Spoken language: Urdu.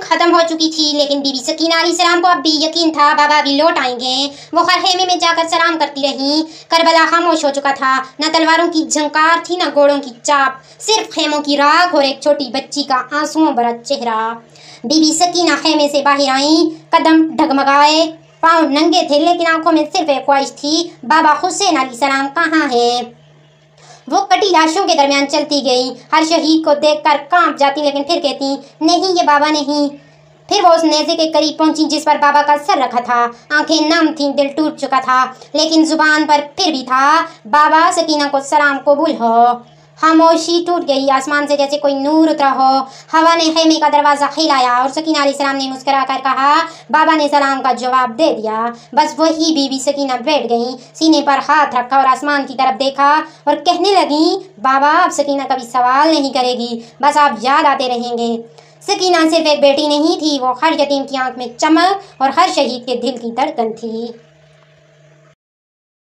ختم ہو چکی تھی، لیکن بی بی سکینہ علیہ السلام کو اب بھی یقین تھا بابا بھی لوٹ آئیں گے۔ وہ خیمے میں جا کر سلام کرتی رہیں۔ کربلا خاموش ہو چکا تھا، نہ تلواروں کی جھنکار تھی نہ گھوڑوں کی چاپ، صرف خیموں کی راکھ اور ایک چھوٹی بچی کا آنسوؤں بھرا چہرہ۔ بی بی سکینہ خیمے سے باہر آئیں، قدم ڈگمگائے، پاؤں ننگے تھے، لیکن آنکھوں میں صرف ایک خواہش تھی، بابا حسین علیہ السلام کہاں ہیں؟ وہ کٹی لاشوں کے درمیان چلتی گئی، ہر شہید کو دیکھ کر کانپ جاتی، لیکن پھر کہتی، نہیں یہ بابا نہیں۔ پھر وہ اس نیزے کے قریب پہنچی جس پر بابا کا سر رکھا تھا۔ آنکھیں نم تھیں، دل ٹوٹ چکا تھا، لیکن زبان پر پھر بھی تھا، بابا سکینہ کو سلام قبول ہو۔ خاموشی ٹوٹ گئی، آسمان سے جیسے کوئی نور اترا ہو۔ ہوا نے خیمے کا دروازہ کھلایا اور سکینہ علیہ السلام نے مسکرا کر کہا، بابا نے سلام کا جواب دے دیا۔ بس وہی بی بی سکینہ بیٹھ گئیں، سینے پر ہاتھ رکھا اور آسمان کی طرف دیکھا اور کہنے لگیں، بابا اب سکینہ کبھی سوال نہیں کرے گی، بس آپ یاد آتے رہیں گے۔ سکینہ صرف ایک بیٹی نہیں تھی، وہ ہر یتیم کی آنکھ میں چمک اور ہر شہید کے دل کی دھڑکن تھی۔